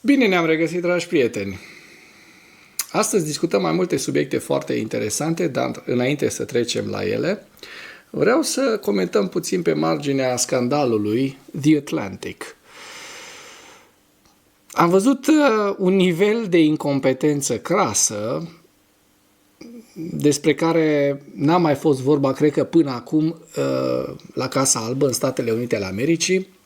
Bine ne-am regăsit, dragi prieteni! Astăzi discutăm mai multe subiecte foarte interesante, dar înainte să trecem la ele, vreau să comentăm puțin pe marginea scandalului The Atlantic. Am văzut un nivel de incompetență crasă despre care n-a mai fost vorba, cred că până acum, la Casa Albă, în Statele Unite ale Americii.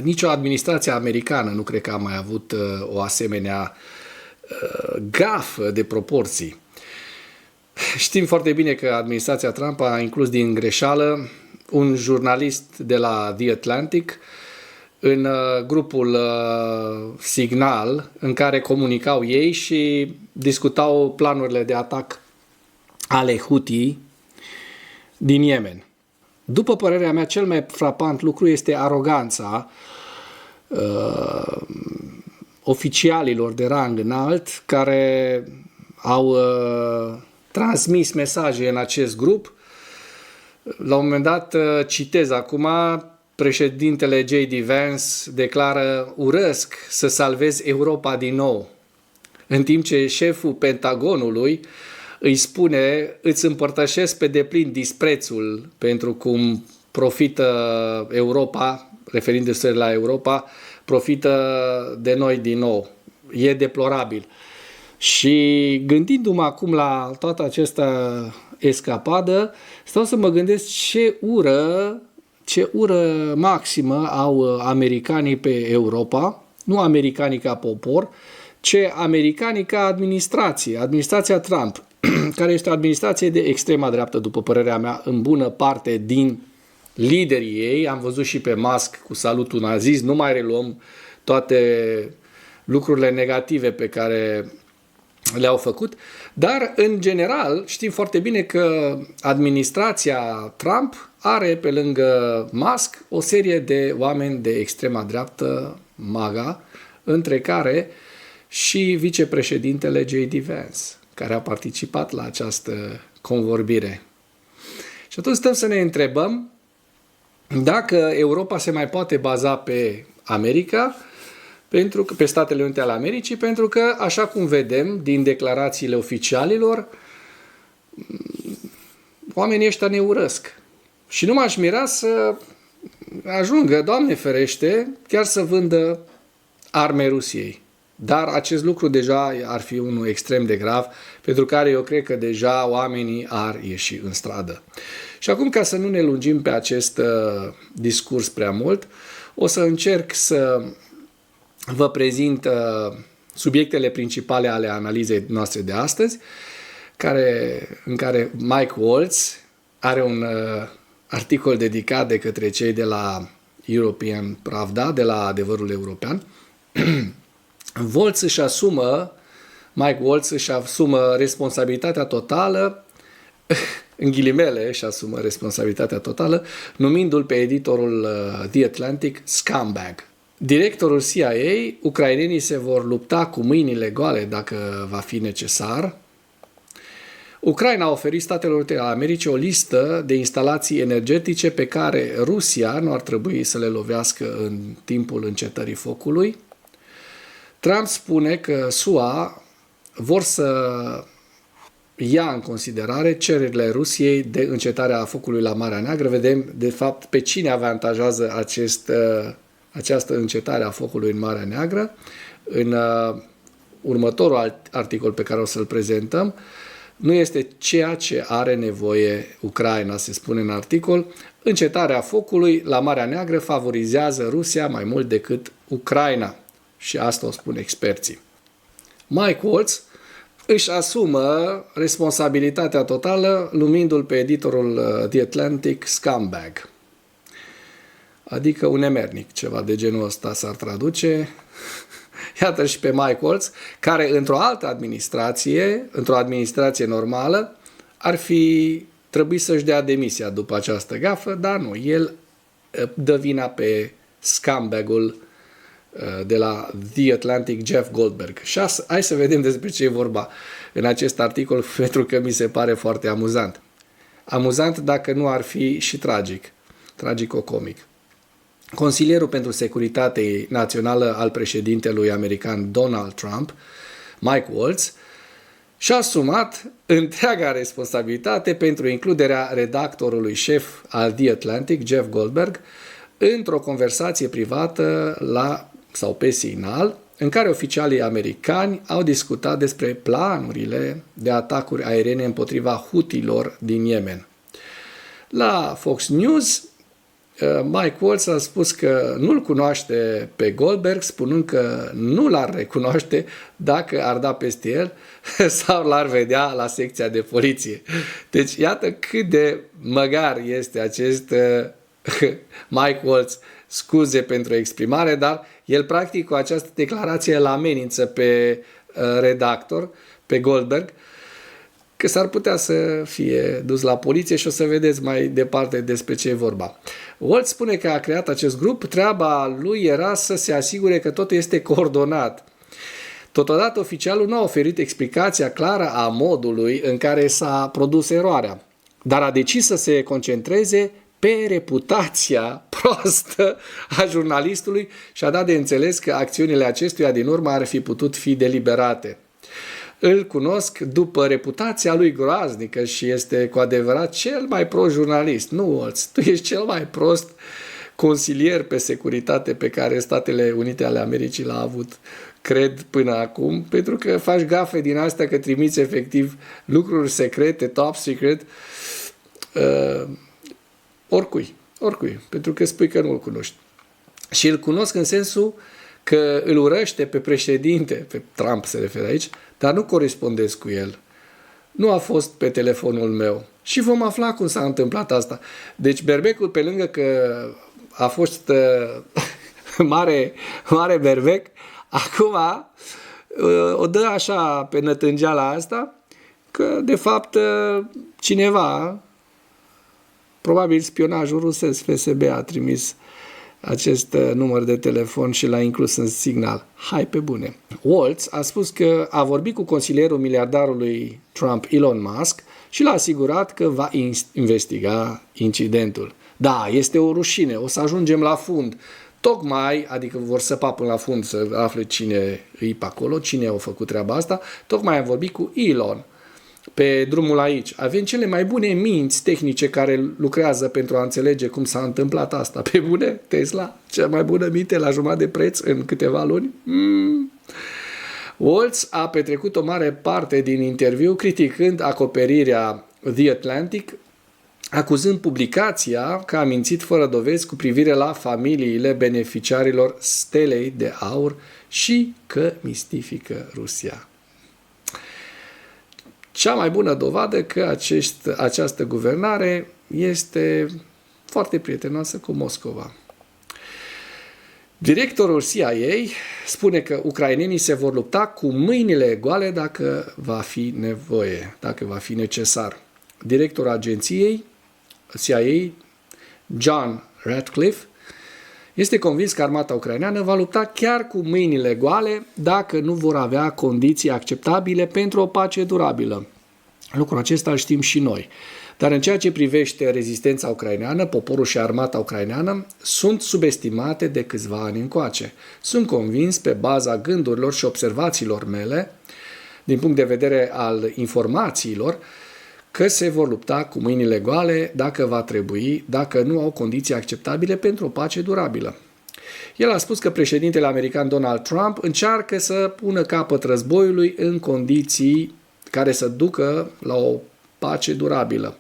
Nicio administrație americană nu cred că a mai avut o asemenea gafă de proporții. Știm foarte bine că administrația Trump a inclus din greșeală un jurnalist de la The Atlantic în grupul Signal în care comunicau ei și discutau planurile de atac ale Houthi din Yemen. După părerea mea, cel mai frapant lucru este aroganța oficialilor de rang înalt care au transmis mesaje în acest grup. La un moment dat, citez acum, președintele J.D. Vance declară: urăsc să salvez Europa din nou, în timp ce șeful Pentagonului îi spune: îți împărtășesc pe deplin disprețul pentru cum profită Europa, referindu-se la Europa, profită de noi din nou. E deplorabil. Și gândindu-mă acum la toată această escapadă, stau să mă gândesc ce ură maximă au americanii pe Europa, nu americanii ca popor, ci americanii ca administrație, administrația Trump, care este o administrație de extrema dreaptă, după părerea mea, în bună parte din liderii ei. Am văzut și pe Musk cu salutul nazist, nu mai reluăm toate lucrurile negative pe care le-au făcut, dar în general știm foarte bine că administrația Trump are pe lângă Musk o serie de oameni de extrema dreaptă, MAGA, între care și vicepreședintele J.D. Vance, care a participat la această convorbire. Și atunci stăm să ne întrebăm dacă Europa se mai poate baza pe America, pe Statele Unite ale Americii, pentru că, așa cum vedem din declarațiile oficialilor, oamenii ăștia ne urăsc. Și nu m-aș mira să ajungă, Doamne ferește, chiar să vândă arme Rusiei. Dar acest lucru deja ar fi unul extrem de grav, pentru care eu cred că deja oamenii ar ieși în stradă. Și acum, ca să nu ne lungim pe acest discurs prea mult, o să încerc să vă prezint subiectele principale ale analizei noastre de astăzi, în care Mike Waltz are un articol dedicat de către cei de la European Pravda, de la Adevărul European. Mike Waltz își asumă responsabilitatea totală, în ghilimele își asumă responsabilitatea totală, numindu-l pe editorul The Atlantic scumbag. Directorul CIA: ucrainenii se vor lupta cu mâinile goale dacă va fi necesar. Ucraina a oferit Statelor Unite ale Americii o listă de instalații energetice pe care Rusia nu ar trebui să le lovească în timpul încetării focului. Trump spune că SUA vor să ia în considerare cererile Rusiei de încetarea focului la Marea Neagră. Vedem, de fapt, pe cine avantajează această încetare a focului în Marea Neagră. În următorul articol pe care o să-l prezentăm, nu este ceea ce are nevoie Ucraina, se spune în articol. Încetarea focului la Marea Neagră favorizează Rusia mai mult decât Ucraina. Și asta o spun experții. Mike Waltz își asumă responsabilitatea totală, numindu-l pe editorul The Atlantic scumbag. Adică un nemernic, ceva de genul ăsta s-ar traduce. Iată și pe Mike Waltz, care într-o altă administrație, într-o administrație normală, ar fi trebuit să-și dea demisia după această gafă, dar nu, el dă vina pe scumbagul de la The Atlantic, Jeff Goldberg. Și hai să vedem despre ce e vorba în acest articol, pentru că mi se pare foarte amuzant. Amuzant dacă nu ar fi și tragic, tragico-comic. Consilierul pentru Securitate Națională al președintelui american Donald Trump, Mike Waltz, și-a asumat întreaga responsabilitate pentru includerea redactorului șef al The Atlantic, Jeff Goldberg, într-o conversație privată pe Signal, în care oficialii americani au discutat despre planurile de atacuri aeriene împotriva hutilor din Yemen. La Fox News, Mike Waltz a spus că nu-l cunoaște pe Goldberg, spunând că nu l-ar recunoaște dacă ar da peste el sau l-ar vedea la secția de poliție. Deci iată cât de măgar este acest Mike Waltz. Scuze pentru exprimare, dar el practic cu această declarație îl amenință pe redactor, pe Goldberg, că s-ar putea să fie dus la poliție și o să vedeți mai departe despre ce e vorba. Waltz spune că a creat acest grup, treaba lui era să se asigure că totul este coordonat. Totodată, oficialul nu a oferit explicația clară a modului în care s-a produs eroarea, dar a decis să se concentreze pe reputația proastă a jurnalistului și a dat de înțeles că acțiunile acestuia din urmă ar fi putut fi deliberate. Îl cunosc după reputația lui groaznică și este cu adevărat cel mai prost jurnalist. Nu, Waltz, tu ești cel mai prost consilier pe securitate pe care Statele Unite ale Americii l-a avut, cred, până acum, pentru că faci gafe din astea, că trimiți efectiv lucruri secrete, top secret, oricui, pentru că spui că nu îl cunoști. Și îl cunosc în sensul că îl urăște pe președinte, pe Trump se referă aici, dar nu corespondez cu el. Nu a fost pe telefonul meu. Și vom afla cum s-a întâmplat asta. Deci berbecul, pe lângă că a fost mare berbec, acum o dă așa pe nătângeala asta, că de fapt cineva, probabil spionajul rusesc, FSB, a trimis acest număr de telefon și l-a inclus în Signal. Hai pe bune! Waltz a spus că a vorbit cu consilierul miliardarului Trump, Elon Musk, și l-a asigurat că va investiga incidentul. Da, este o rușine, o să ajungem la fund. Tocmai, adică vor săpa până la fund să afle cine îi pe acolo, cine a făcut treaba asta, tocmai am vorbit cu Elon. Pe drumul aici avem cele mai bune minți tehnice care lucrează pentru a înțelege cum s-a întâmplat asta. Pe bune, Tesla, cea mai bună minte la jumătate de preț în câteva luni. Waltz a petrecut o mare parte din interviu criticând acoperirea The Atlantic, acuzând publicația că a mințit fără dovezi cu privire la familiile beneficiarilor Stelei de Aur și că mistifică Rusia. Cea mai bună dovadă că această guvernare este foarte prietenoasă cu Moscova. Directorul CIA spune că ucrainenii se vor lupta cu mâinile goale dacă va fi nevoie, dacă va fi necesar. Directorul agenției CIA, John Ratcliffe, este convins că armata ucraineană va lupta chiar cu mâinile goale dacă nu vor avea condiții acceptabile pentru o pace durabilă. Lucrul acesta îl știm și noi. Dar în ceea ce privește rezistența ucraineană, poporul și armata ucraineană sunt subestimate de câțiva ani încoace. Sunt convins pe baza gândurilor și observațiilor mele, din punct de vedere al informațiilor, că se vor lupta cu mâinile goale dacă va trebui, dacă nu au condiții acceptabile pentru o pace durabilă. El a spus că președintele american Donald Trump încearcă să pună capăt războiului în condiții care să ducă la o pace durabilă.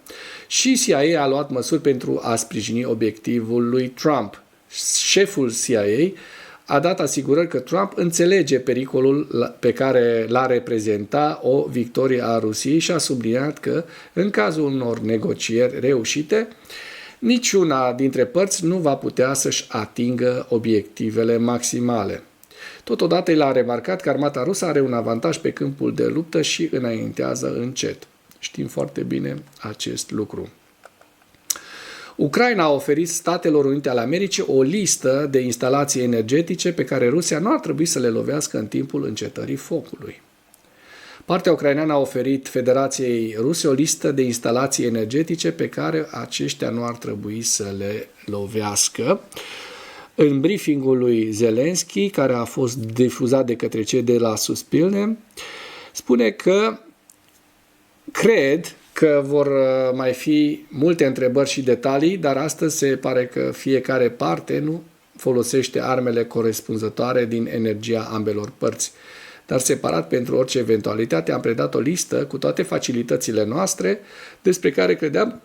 Și CIA a luat măsuri pentru a sprijini obiectivul lui Trump. Șeful CIA a dat asigurări că Trump înțelege pericolul pe care l-a reprezenta o victorie a Rusiei și a subliniat că, în cazul unor negocieri reușite, niciuna dintre părți nu va putea să-și atingă obiectivele maximale. Totodată el a remarcat că armata rusă are un avantaj pe câmpul de luptă și înaintează încet. Știm foarte bine acest lucru. Ucraina a oferit Statelor Unite ale Americii o listă de instalații energetice pe care Rusia nu ar trebui să le lovească în timpul încetării focului. Partea ucraineană a oferit Federației Ruse o listă de instalații energetice pe care aceștia nu ar trebui să le lovească. În briefingul lui Zelensky, care a fost difuzat de către cei de la Suspilne, spune că cred că vor mai fi multe întrebări și detalii, dar astăzi se pare că fiecare parte nu folosește armele corespunzătoare din energia ambelor părți. Dar separat, pentru orice eventualitate, am predat o listă cu toate facilitățile noastre despre care credeam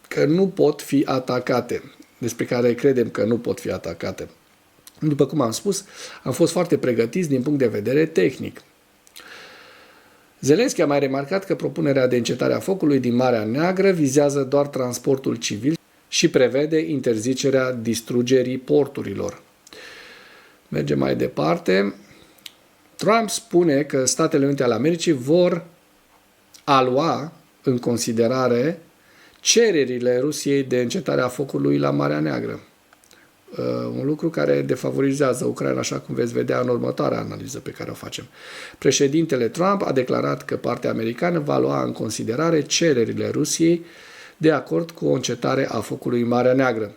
că nu pot fi atacate. Despre care credem că nu pot fi atacate. După cum am spus, am fost foarte pregătiți din punct de vedere tehnic. Zelensky a mai remarcat că propunerea de încetare a focului din Marea Neagră vizează doar transportul civil și prevede interzicerea distrugerii porturilor. Mergem mai departe. Trump spune că Statele Unite ale Americii vor lua în considerare cererile Rusiei de încetare a focului la Marea Neagră. Un lucru care defavorizează Ucraina, așa cum veți vedea în următoarea analiză pe care o facem. Președintele Trump a declarat că partea americană va lua în considerare cererile Rusiei de acord cu o încetare a focului în Marea Neagră.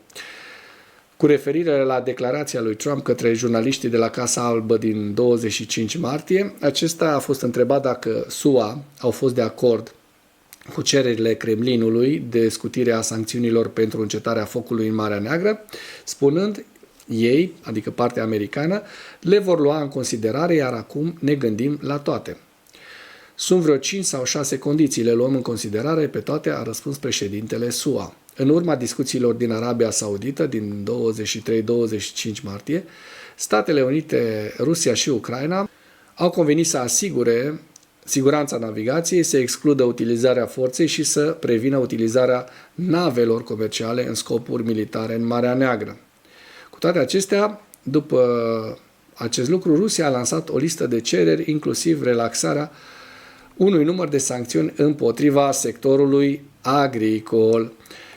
Cu referire la declarația lui Trump către jurnaliștii de la Casa Albă din 25 martie, acesta a fost întrebat dacă SUA au fost de acord cu cererile Kremlinului de scutire a sancțiunilor pentru încetarea focului în Marea Neagră, spunând ei, adică partea americană, le vor lua în considerare, iar acum ne gândim la toate. Sunt vreo 5 sau 6 condiții, le luăm în considerare pe toate, a răspuns președintele SUA. În urma discuțiilor din Arabia Saudită din 23-25 martie, Statele Unite, Rusia și Ucraina au convenit să asigure siguranța navigației, să excludă utilizarea forței și să prevină utilizarea navelor comerciale în scopuri militare în Marea Neagră. Cu toate acestea, după acest lucru, Rusia a lansat o listă de cereri, inclusiv relaxarea unui număr de sancțiuni împotriva sectorului agricol.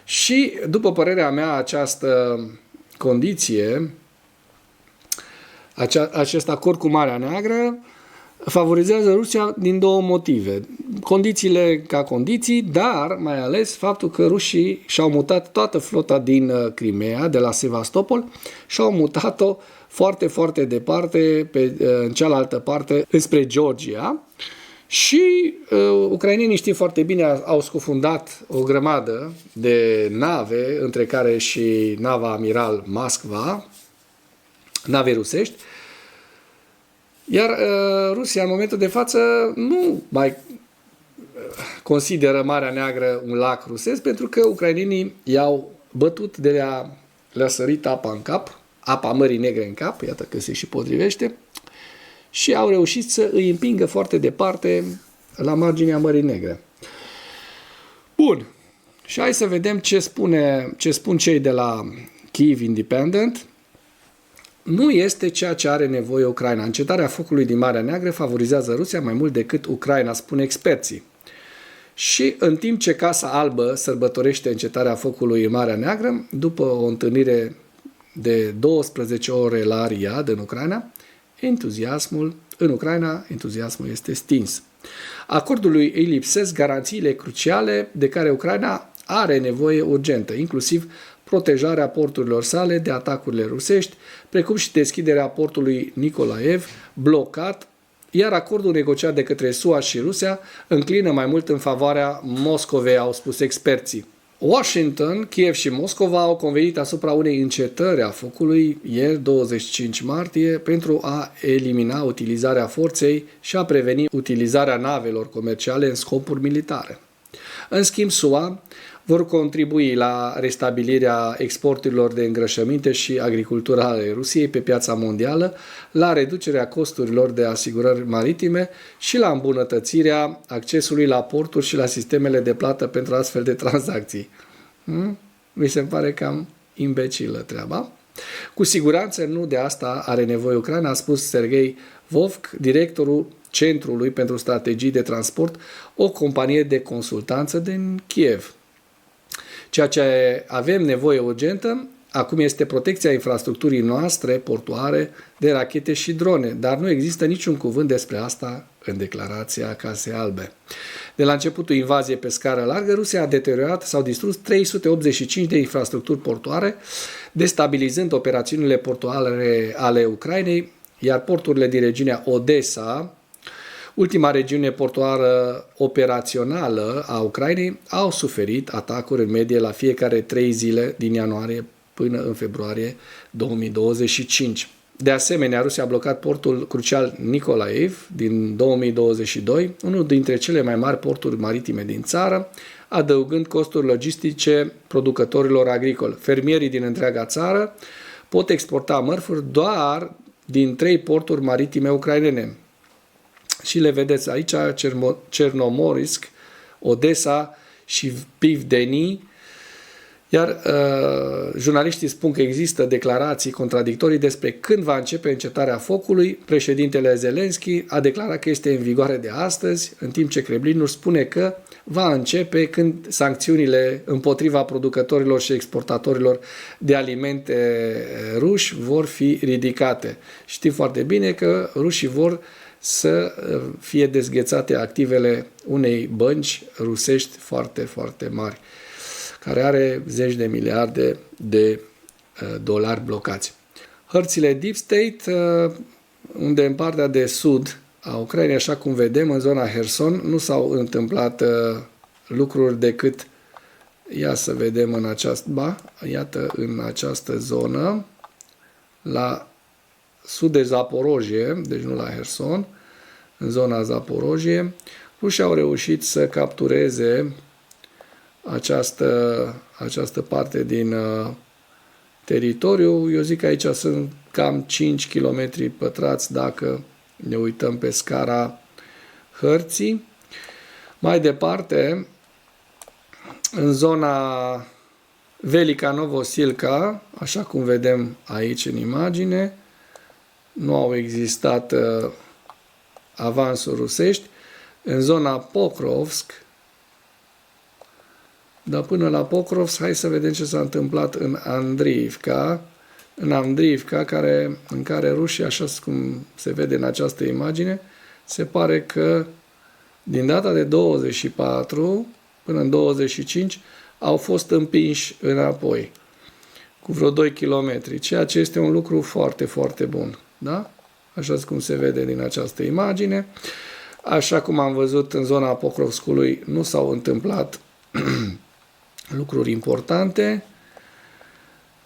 Și, după părerea mea, această condiție, acest acord cu Marea Neagră, favorizează Rusia din două motive. Condițiile ca condiții, dar mai ales faptul că rușii și-au mutat toată flota din Crimea, de la Sevastopol, și-au mutat-o foarte, foarte departe, în cealaltă parte, înspre Georgia. Și ucrainenii, știm foarte bine, au scufundat o grămadă de nave, între care și nava amiral Moskva, nave rusești, iar Rusia, în momentul de față, nu mai consideră Marea Neagră un lac rusesc, pentru că ucrainenii i-au bătut le-a sărit apa în cap, apa Mării Negre în cap, iată că se și potrivește, și au reușit să îi împingă foarte departe la marginea Mării Negre. Bun. Și hai să vedem ce spun cei de la Kyiv Independent. Nu este ceea ce are nevoie Ucraina. Încetarea focului din Marea Neagră favorizează Rusia mai mult decât Ucraina, spun experții. Și în timp ce Casa Albă sărbătorește încetarea focului în Marea Neagră, după o întâlnire de 12 ore la Riyadh, în Ucraina, entuziasmul este stins. Acordului îi lipsesc garanțiile cruciale de care Ucraina are nevoie urgentă, inclusiv protejarea porturilor sale de atacurile rusești, precum și deschiderea portului Nikolaev, blocat, iar acordul negociat de către SUA și Rusia înclină mai mult în favoarea Moscovei, au spus experții. Washington, Kiev și Moscova au convenit asupra unei încetări a focului ieri, 25 martie, pentru a elimina utilizarea forței și a preveni utilizarea navelor comerciale în scopuri militare. În schimb, SUA vor contribui la restabilirea exporturilor de îngrășăminte și agricultură ale Rusiei pe piața mondială, la reducerea costurilor de asigurări maritime și la îmbunătățirea accesului la porturi și la sistemele de plată pentru astfel de tranzacții. Mi se pare cam imbecilă treaba. Cu siguranță nu de asta are nevoie Ucraina, a spus Sergei Vovk, directorul Centrului pentru Strategii de Transport, o companie de consultanță din Kiev. Ceea ce avem nevoie urgentă acum este protecția infrastructurii noastre portoare de rachete și drone, dar nu există niciun cuvânt despre asta în declarația Casei Albe. De la începutul invaziei pe scară largă, Rusia a deteriorat sau distrus 385 de infrastructuri portoare, destabilizând operațiunile portoare ale Ucrainei, iar porturile din regiunea Odessa, ultima regiune portoară operațională a Ucrainei, au suferit atacuri în medie la fiecare 3 zile din ianuarie până în februarie 2025. De asemenea, Rusia a blocat portul crucial Nikolaev din 2022, unul dintre cele mai mari porturi maritime din țară, adăugând costuri logistice producătorilor agricoli. Fermierii din întreaga țară pot exporta mărfuri doar din 3 porturi maritime ucrainene. Și le vedeți aici, Chernomorsk, Odessa și Pivdeni. Iar jurnaliștii spun că există declarații contradictorii despre când va începe încetarea focului. Președintele Zelensky a declarat că este în vigoare de astăzi, în timp ce Kremlinul spune că va începe când sancțiunile împotriva producătorilor și exportatorilor de alimente ruși vor fi ridicate. Știm foarte bine că rușii vor să fie dezghețate activele unei bănci rusești foarte, foarte mari, care are zeci de miliarde de dolari blocați. Hărțile Deep State, unde în partea de sud a Ucrainei, așa cum vedem, în zona Herson, nu s-au întâmplat lucruri decât, ia să vedem în această, iată în această zonă, la sud de Zaporojie, deci nu la Herson, în zona Zaporojie, rușii au reușit să captureze această parte din teritoriu. Eu zic că aici sunt cam 5 km pătrați dacă ne uităm pe scara hărții. Mai departe, în zona Velica Novosilka, așa cum vedem aici în imagine, nu au existat avansuri rusești. În zona Pokrovsk, dar până la Pokrovsk, hai să vedem ce s-a întâmplat în Andriivka. În Andriivka, în care rușii, așa cum se vede în această imagine, se pare că din data de 24 până în 25 au fost împinși înapoi cu vreo 2 km, ceea ce este un lucru foarte, foarte bun. Da? Așa cum se vede din această imagine. Așa cum am văzut în zona Pokrovskului, nu s-au întâmplat lucruri importante.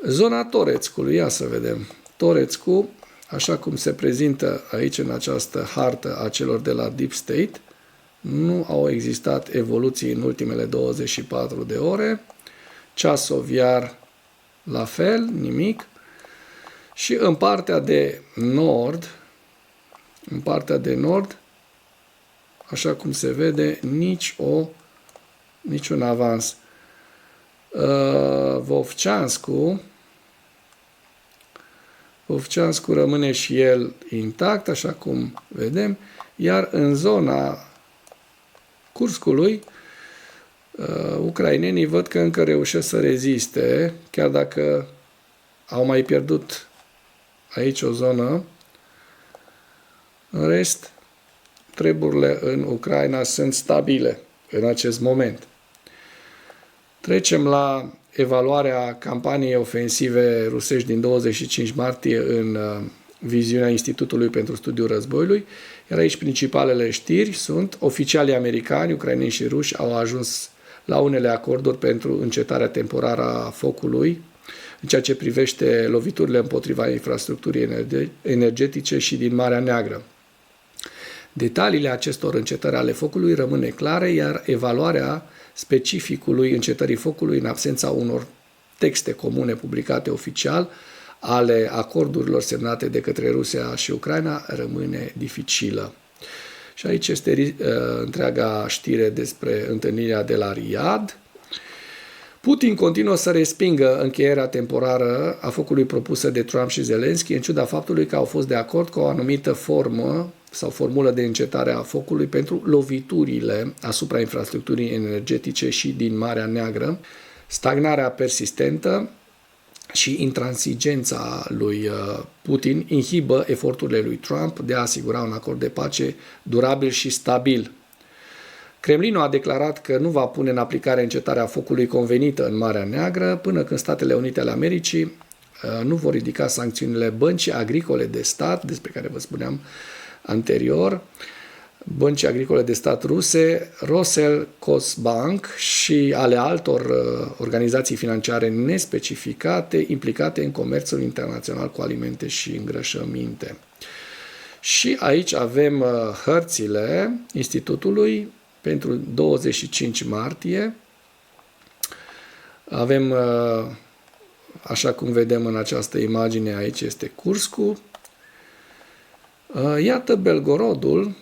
Zona Toretskului, ia să vedem. Toretskul, așa cum se prezintă aici în această hartă a celor de la Deep State, nu au existat evoluții în ultimele 24 de ore. Chasov Yar, la fel, nimic. Și în partea de nord, așa cum se vede, niciun avans. Vovceanscu rămâne și el intact, așa cum vedem, iar în zona Kurskului, ucrainenii văd că încă reușesc să reziste, chiar dacă au mai pierdut aici o zonă. În rest, treburile în Ucraina sunt stabile în acest moment. Trecem la evaluarea campaniei ofensive rusești din 25 martie în viziunea Institutului pentru Studiul Războiului, iar aici principalele știri sunt: oficialii americani, ucraineni și ruși au ajuns la unele acorduri pentru încetarea temporară a focului în ceea ce privește loviturile împotriva infrastructurii energetice și din Marea Neagră. Detaliile acestor încetări ale focului rămân neclare, iar evaluarea specificului încetării focului în absența unor texte comune publicate oficial ale acordurilor semnate de către Rusia și Ucraina rămâne dificilă. Și aici este întreaga știre despre întâlnirea de la Riyadh. Putin continuă să respingă încheierea temporară a focului propusă de Trump și Zelensky, în ciuda faptului că au fost de acord cu o anumită formă sau formulă de încetare a focului pentru loviturile asupra infrastructurii energetice și din Marea Neagră. Stagnarea persistentă și intransigența lui Putin inhibă eforturile lui Trump de a asigura un acord de pace durabil și stabil. Kremlinul a declarat că nu va pune în aplicare încetarea focului convenită în Marea Neagră până când Statele Unite ale Americii nu vor ridica sancțiunile Băncii Agricole de Stat, despre care vă spuneam anterior, Băncii Agricole de Stat ruse, Roselkosbank și ale altor organizații financiare nespecificate implicate în comerțul internațional cu alimente și îngrășăminte. Și aici avem hărțile Institutului pentru 25 martie. Avem, așa cum vedem în această imagine, aici este Kurskul. Iată Belgorodul.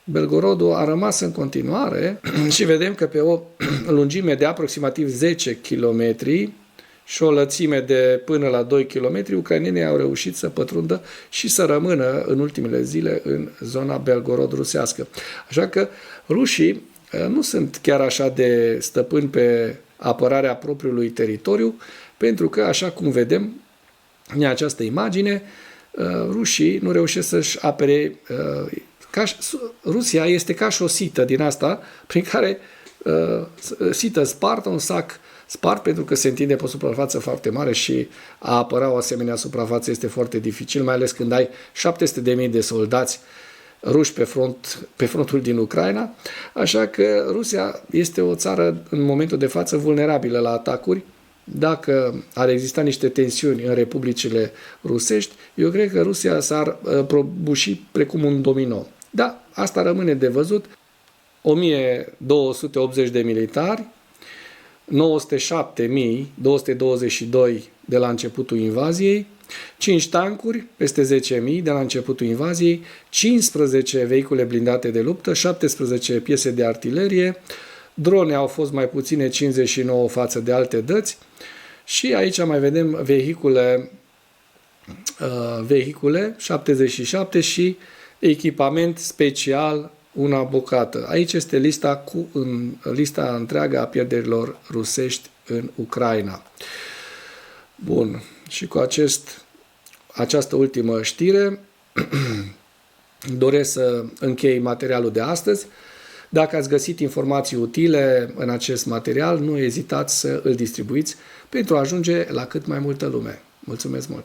Belgorodul a rămas în continuare și vedem că pe o lungime de aproximativ 10 km și o lățime de până la 2 km, ucrainenii au reușit să pătrundă și să rămână în ultimele zile în zona Belgorod rusească. Așa că rușii nu sunt chiar așa de stăpâni pe apărarea propriului teritoriu, pentru că, așa cum vedem în această imagine, rușii nu reușesc să-și apere. Rusia este ca și o sită din asta, prin care sită spartă, un sac spart, pentru că se întinde pe o suprafață foarte mare și a apăra o asemenea suprafață este foarte dificil, mai ales când ai 700.000 de soldați ruși pe frontul din Ucraina. Așa că Rusia este o țară în momentul de față vulnerabilă la atacuri. Dacă ar exista niște tensiuni în republicile rusești, eu cred că Rusia s-ar prăbuși precum un domino. Da, asta rămâne de văzut. 1280 de militari, 907.222 de la începutul invaziei, 5 tancuri, peste 10.000 de la începutul invaziei, 15 vehicule blindate de luptă, 17 piese de artilerie, drone au fost mai puține, 59 față de alte dăți, și aici mai vedem vehicule 77 și echipament special, una bucată. Aici este lista întreagă a pierderilor rusești în Ucraina. Bun. Și cu această ultimă știre doresc să închei materialul de astăzi. Dacă ați găsit informații utile în acest material, nu ezitați să îl distribuiți pentru a ajunge la cât mai multă lume. Mulțumesc mult!